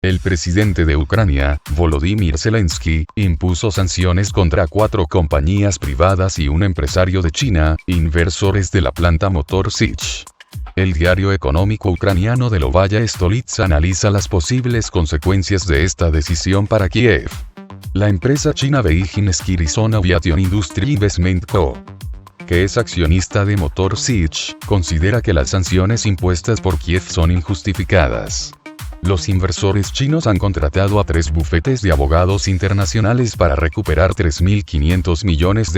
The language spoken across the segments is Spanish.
El presidente de Ucrania, Volodymyr Zelensky, impuso sanciones contra 4 compañías privadas y un empresario de China, inversores de la planta Motor Sich. El diario económico ucraniano de Novaya Stolitsa analiza las posibles consecuencias de esta decisión para Kiev. La empresa china Beijing Skirizon Aviation Industry Investment Co., que es accionista de Motor Sich, considera que las sanciones impuestas por Kiev son injustificadas. Los inversores chinos han contratado a 3 bufetes de abogados internacionales para recuperar $3.500 millones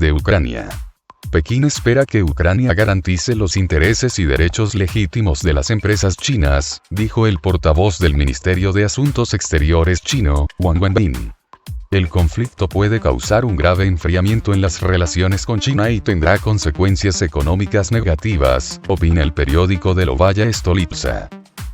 de Ucrania. Pekín espera que Ucrania garantice los intereses y derechos legítimos de las empresas chinas, dijo el portavoz del Ministerio de Asuntos Exteriores chino, Wang Wenbin. El conflicto puede causar un grave enfriamiento en las relaciones con China y tendrá consecuencias económicas negativas, opina el periódico de Novaya Stolitsa.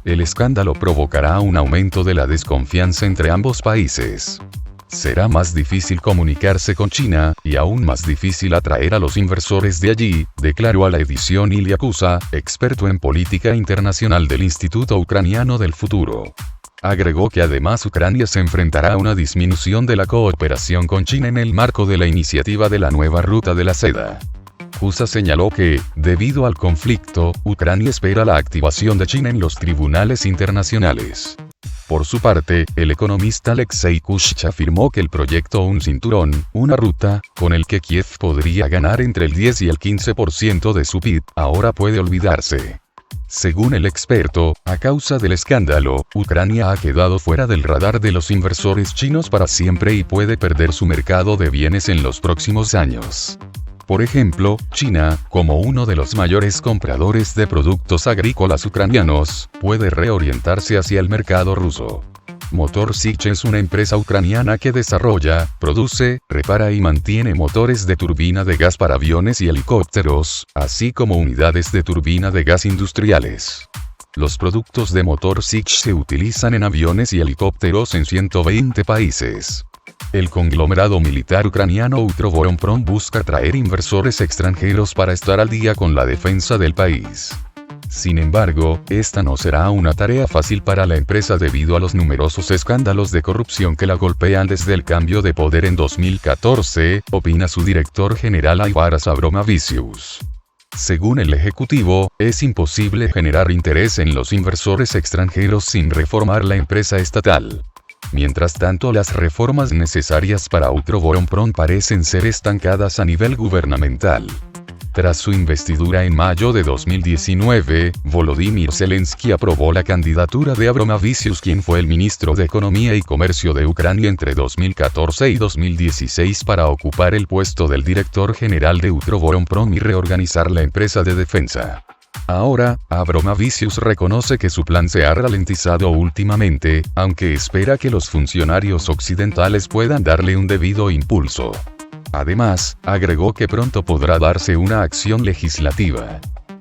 El escándalo provocará un aumento de la desconfianza entre ambos países. Será más difícil comunicarse con China, y aún más difícil atraer a los inversores de allí, declaró a la edición Ilya Kusa, experto en política internacional del Instituto Ucraniano del Futuro. Agregó que además Ucrania se enfrentará a una disminución de la cooperación con China en el marco de la iniciativa de la nueva ruta de la seda. Kusa señaló que, debido al conflicto, Ucrania espera la activación de China en los tribunales internacionales. Por su parte, el economista Alexei Kushch afirmó que el proyecto Un Cinturón, una ruta, con el que Kiev podría ganar entre el 10 y el 15% de su PIB, ahora puede olvidarse. Según el experto, a causa del escándalo, Ucrania ha quedado fuera del radar de los inversores chinos para siempre y puede perder su mercado de bienes en los próximos años. Por ejemplo, China, como uno de los mayores compradores de productos agrícolas ucranianos, puede reorientarse hacia el mercado ruso. Motor Sich es una empresa ucraniana que desarrolla, produce, repara y mantiene motores de turbina de gas para aviones y helicópteros, así como unidades de turbina de gas industriales. Los productos de Motor Sich se utilizan en aviones y helicópteros en 120 países. El conglomerado militar ucraniano Ukrovoronprom busca atraer inversores extranjeros para estar al día con la defensa del país. Sin embargo, esta no será una tarea fácil para la empresa debido a los numerosos escándalos de corrupción que la golpean desde el cambio de poder en 2014, opina su director general Aivaras Abromavicius. Según el ejecutivo, es imposible generar interés en los inversores extranjeros sin reformar la empresa estatal. Mientras tanto, las reformas necesarias para Ukrovoronprom parecen ser estancadas a nivel gubernamental. Tras su investidura en mayo de 2019, Volodymyr Zelensky aprobó la candidatura de Abromavicius, quien fue el ministro de Economía y Comercio de Ucrania entre 2014 y 2016 para ocupar el puesto del director general de Ukrovoronprom y reorganizar la empresa de defensa. Ahora, Abromavicius reconoce que su plan se ha ralentizado últimamente, aunque espera que los funcionarios occidentales puedan darle un debido impulso. Además, agregó que pronto podrá darse una acción legislativa.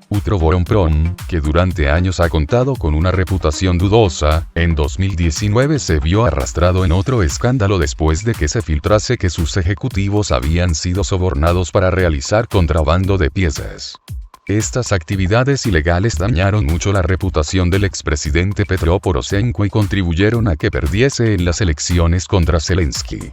Ukrovoronprom, que durante años ha contado con una reputación dudosa, en 2019 se vio arrastrado en otro escándalo después de que se filtrase que sus ejecutivos habían sido sobornados para realizar contrabando de piezas. Estas actividades ilegales dañaron mucho la reputación del expresidente Petro Poroshenko y contribuyeron a que perdiese en las elecciones contra Zelensky.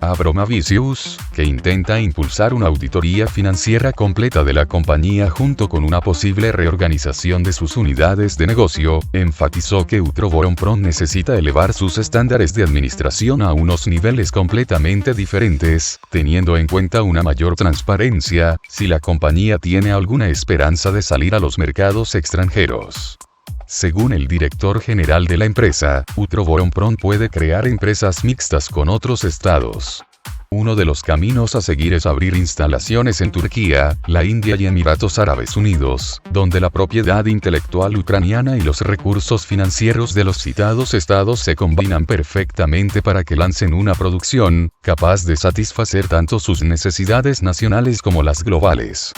Abromavicius, que intenta impulsar una auditoría financiera completa de la compañía junto con una posible reorganización de sus unidades de negocio, enfatizó que Ukrovoronprom necesita elevar sus estándares de administración a unos niveles completamente diferentes, teniendo en cuenta una mayor transparencia, si la compañía tiene alguna esperanza de salir a los mercados extranjeros. Según el director general de la empresa, Ukrovoronprom puede crear empresas mixtas con otros estados. Uno de los caminos a seguir es abrir instalaciones en Turquía, la India y Emiratos Árabes Unidos, donde la propiedad intelectual ucraniana y los recursos financieros de los citados estados se combinan perfectamente para que lancen una producción capaz de satisfacer tanto sus necesidades nacionales como las globales.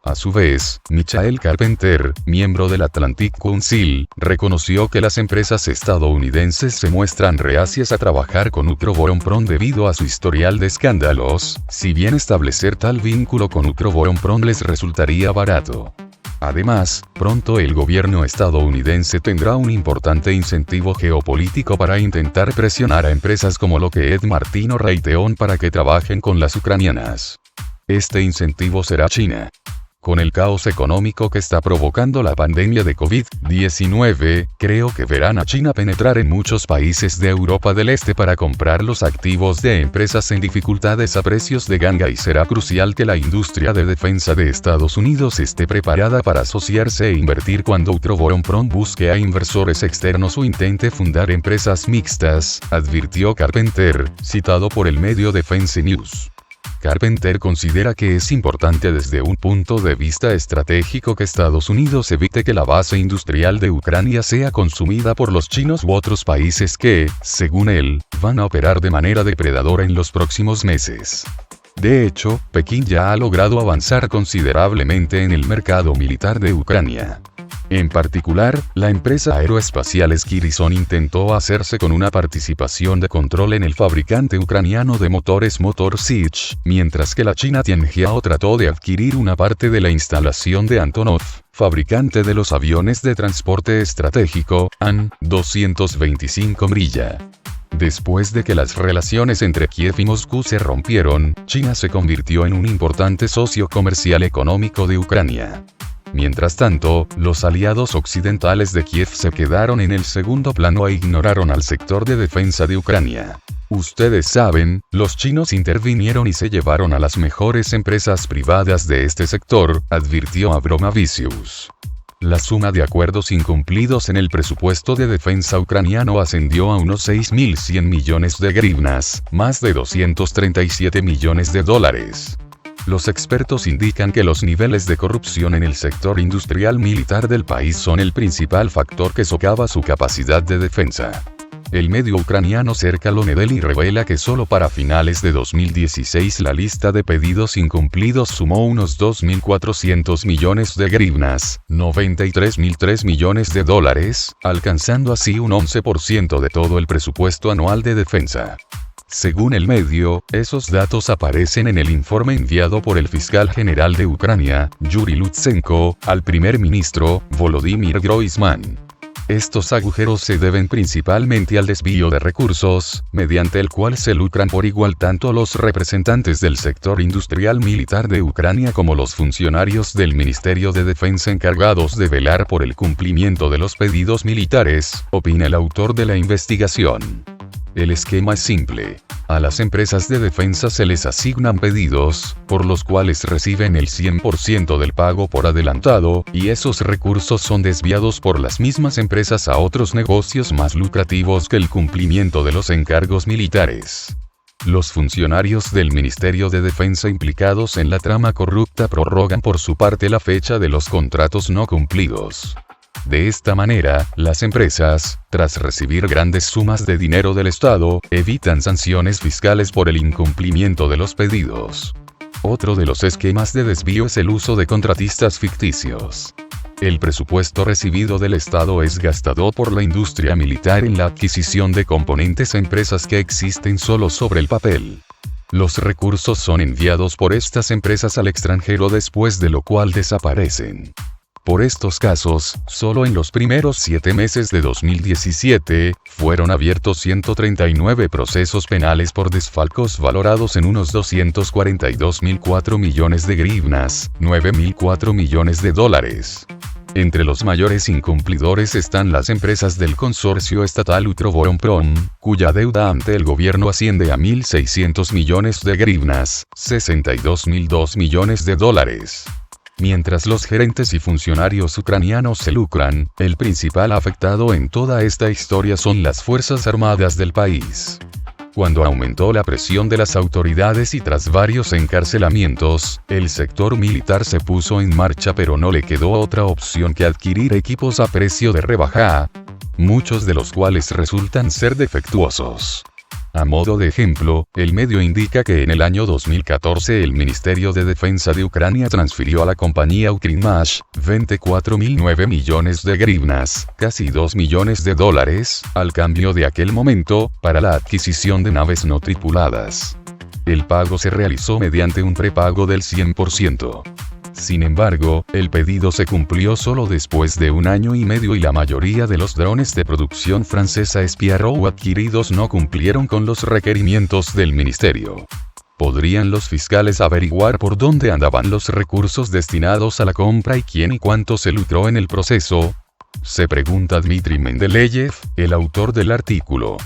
A su vez, Michael Carpenter, miembro del Atlantic Council, reconoció que las empresas estadounidenses se muestran reacias a trabajar con Ukrovoronprom debido a su historial de escándalos, si bien establecer tal vínculo con Ukrovoronprom les resultaría barato. Además, pronto el gobierno estadounidense tendrá un importante incentivo geopolítico para intentar presionar a empresas como Lockheed Martin o Raytheon para que trabajen con las ucranianas. Este incentivo será China. Con el caos económico que está provocando la pandemia de COVID-19, creo que verán a China penetrar en muchos países de Europa del Este para comprar los activos de empresas en dificultades a precios de ganga, y será crucial que la industria de defensa de Estados Unidos esté preparada para asociarse e invertir cuando Utroboronprom busque a inversores externos o intente fundar empresas mixtas, advirtió Carpenter, citado por el medio Defense News. Carpenter considera que es importante desde un punto de vista estratégico que Estados Unidos evite que la base industrial de Ucrania sea consumida por los chinos u otros países que, según él, van a operar de manera depredadora en los próximos meses. De hecho, Pekín ya ha logrado avanzar considerablemente en el mercado militar de Ucrania. En particular, la empresa aeroespacial Skirison intentó hacerse con una participación de control en el fabricante ucraniano de motores Motor Sich, mientras que la China Tianjiao trató de adquirir una parte de la instalación de Antonov, fabricante de los aviones de transporte estratégico, An-225 Mrilla. Después de que las relaciones entre Kiev y Moscú se rompieron, China se convirtió en un importante socio comercial económico de Ucrania. Mientras tanto, los aliados occidentales de Kiev se quedaron en el segundo plano e ignoraron al sector de defensa de Ucrania. Ustedes saben, los chinos intervinieron y se llevaron a las mejores empresas privadas de este sector, advirtió Abromavicius. La suma de acuerdos incumplidos en el presupuesto de defensa ucraniano ascendió a unos 6.100 millones de grivnas, más de 237 millones de dólares. Los expertos indican que los niveles de corrupción en el sector industrial militar del país son el principal factor que socava su capacidad de defensa. El medio ucraniano Zerkalo Nedelly revela que solo para finales de 2016 la lista de pedidos incumplidos sumó unos 2.400 millones de grivnas, 93.003 millones de dólares, alcanzando así un 11% de todo el presupuesto anual de defensa. Según el medio, esos datos aparecen en el informe enviado por el fiscal general de Ucrania, Yuri Lutsenko, al primer ministro, Volodymyr Groysman. Estos agujeros se deben principalmente al desvío de recursos, mediante el cual se lucran por igual tanto los representantes del sector industrial militar de Ucrania como los funcionarios del Ministerio de Defensa encargados de velar por el cumplimiento de los pedidos militares, opina el autor de la investigación. El esquema es simple. A las empresas de defensa se les asignan pedidos, por los cuales reciben el 100% del pago por adelantado, y esos recursos son desviados por las mismas empresas a otros negocios más lucrativos que el cumplimiento de los encargos militares. Los funcionarios del Ministerio de Defensa implicados en la trama corrupta prorrogan por su parte la fecha de los contratos no cumplidos. De esta manera, las empresas, tras recibir grandes sumas de dinero del Estado, evitan sanciones fiscales por el incumplimiento de los pedidos. Otro de los esquemas de desvío es el uso de contratistas ficticios. El presupuesto recibido del Estado es gastado por la industria militar en la adquisición de componentes a empresas que existen solo sobre el papel. Los recursos son enviados por estas empresas al extranjero después de lo cual desaparecen. Por estos casos, solo en los primeros 7 meses de 2017, fueron abiertos 139 procesos penales por desfalcos valorados en unos 242.004 millones de grivnas, 9.004 millones de dólares. Entre los mayores incumplidores están las empresas del consorcio estatal Utroboronprom, cuya deuda ante el gobierno asciende a 1.600 millones de grivnas, 62.002 millones de dólares. Mientras los gerentes y funcionarios ucranianos se lucran, el principal afectado en toda esta historia son las Fuerzas Armadas del país. Cuando aumentó la presión de las autoridades y tras varios encarcelamientos, el sector militar se puso en marcha, pero no le quedó otra opción que adquirir equipos a precio de rebaja, muchos de los cuales resultan ser defectuosos. A modo de ejemplo, el medio indica que en el año 2014 el Ministerio de Defensa de Ucrania transfirió a la compañía Ukrinmash 24.009 millones de grivnas, casi 2 millones de dólares, al cambio de aquel momento, para la adquisición de naves no tripuladas. El pago se realizó mediante un prepago del 100%. Sin embargo, el pedido se cumplió solo después de 1 año y medio y la mayoría de los drones de producción francesa Sparrow adquiridos no cumplieron con los requerimientos del ministerio. ¿Podrían los fiscales averiguar por dónde andaban los recursos destinados a la compra y quién y cuánto se lucró en el proceso? Se pregunta Dmitry Mendeleev, el autor del artículo.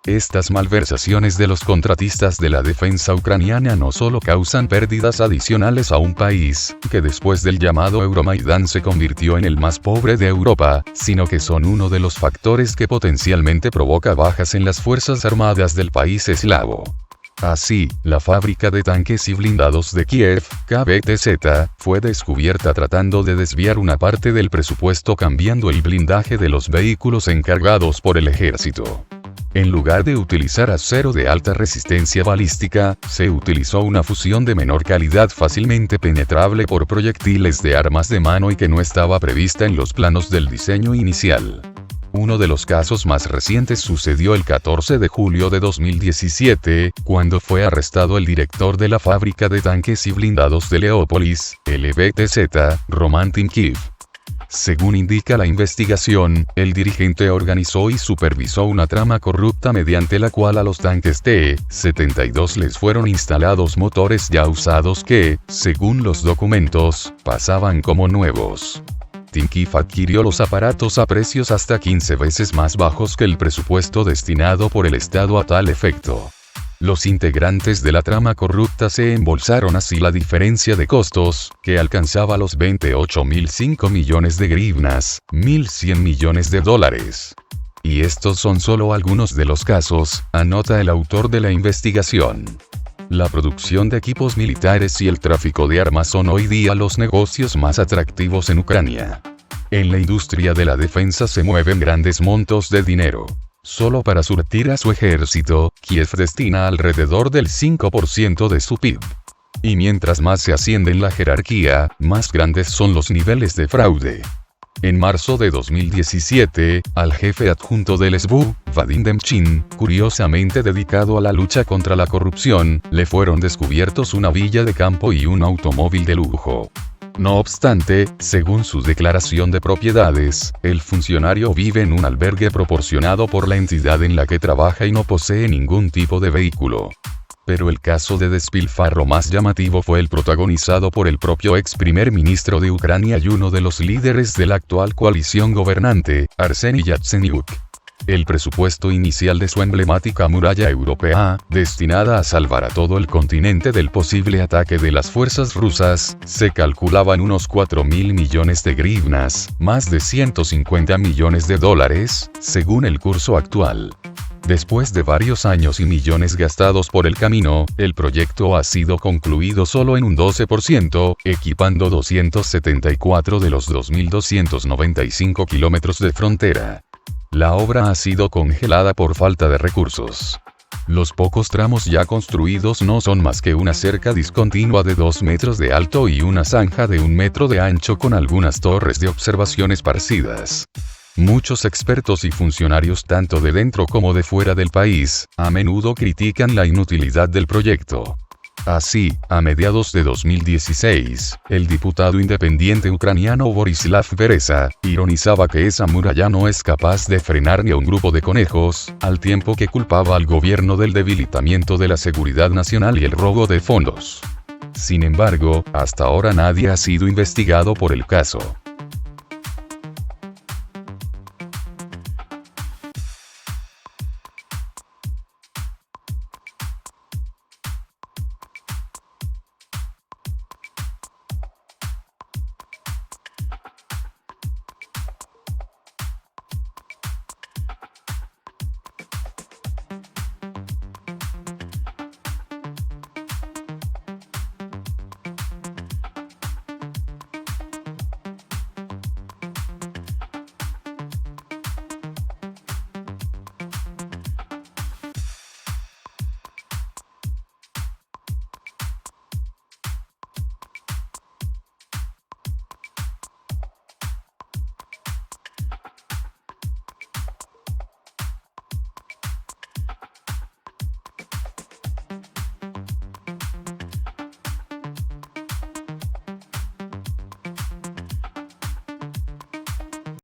Estas malversaciones de los contratistas de la defensa ucraniana no solo causan pérdidas adicionales a un país, que después del llamado Euromaidán se convirtió en el más pobre de Europa, sino que son uno de los factores que potencialmente provoca bajas en las fuerzas armadas del país eslavo. Así, la fábrica de tanques y blindados de Kiev, KBTZ, fue descubierta tratando de desviar una parte del presupuesto cambiando el blindaje de los vehículos encargados por el ejército. En lugar de utilizar acero de alta resistencia balística, se utilizó una fusión de menor calidad fácilmente penetrable por proyectiles de armas de mano y que no estaba prevista en los planos del diseño inicial. Uno de los casos más recientes sucedió el 14 de julio de 2017, cuando fue arrestado el director de la fábrica de tanques y blindados de Leópolis, LBTZ, Roman Timkiv. Según indica la investigación, el dirigente organizó y supervisó una trama corrupta mediante la cual a los tanques T-72 les fueron instalados motores ya usados que, según los documentos, pasaban como nuevos. Timkiv adquirió los aparatos a precios hasta 15 veces más bajos que el presupuesto destinado por el Estado a tal efecto. Los integrantes de la trama corrupta se embolsaron así la diferencia de costos, que alcanzaba los 28.005 millones de grivnas, 1.100 millones de dólares. Y estos son solo algunos de los casos, anota el autor de la investigación. La producción de equipos militares y el tráfico de armas son hoy día los negocios más atractivos en Ucrania. En la industria de la defensa se mueven grandes montos de dinero. Solo para surtir a su ejército, Kiev destina alrededor del 5% de su PIB. Y mientras más se asciende en la jerarquía, más grandes son los niveles de fraude. En marzo de 2017, al jefe adjunto del SBU, Vadim Demchin, curiosamente dedicado a la lucha contra la corrupción, le fueron descubiertos una villa de campo y un automóvil de lujo. No obstante, según su declaración de propiedades, el funcionario vive en un albergue proporcionado por la entidad en la que trabaja y no posee ningún tipo de vehículo. Pero el caso de despilfarro más llamativo fue el protagonizado por el propio ex primer ministro de Ucrania y uno de los líderes de la actual coalición gobernante, Arseniy Yatsenyuk. El presupuesto inicial de su emblemática muralla europea, destinada a salvar a todo el continente del posible ataque de las fuerzas rusas, se calculaba en unos 4.000 millones de grivnas, más de 150 millones de dólares, según el curso actual. Después de varios años y millones gastados por el camino, el proyecto ha sido concluido solo en un 12%, equipando 274 de los 2.295 kilómetros de frontera. La obra ha sido congelada por falta de recursos. Los pocos tramos ya construidos no son más que una cerca discontinua de 2 metros de alto y una zanja de 1 metro de ancho con algunas torres de observación esparcidas. Muchos expertos y funcionarios tanto de dentro como de fuera del país, a menudo critican la inutilidad del proyecto. Así, a mediados de 2016, el diputado independiente ucraniano Borislav Bereza, ironizaba que esa muralla no es capaz de frenar ni a un grupo de conejos, al tiempo que culpaba al gobierno del debilitamiento de la seguridad nacional y el robo de fondos. Sin embargo, hasta ahora nadie ha sido investigado por el caso.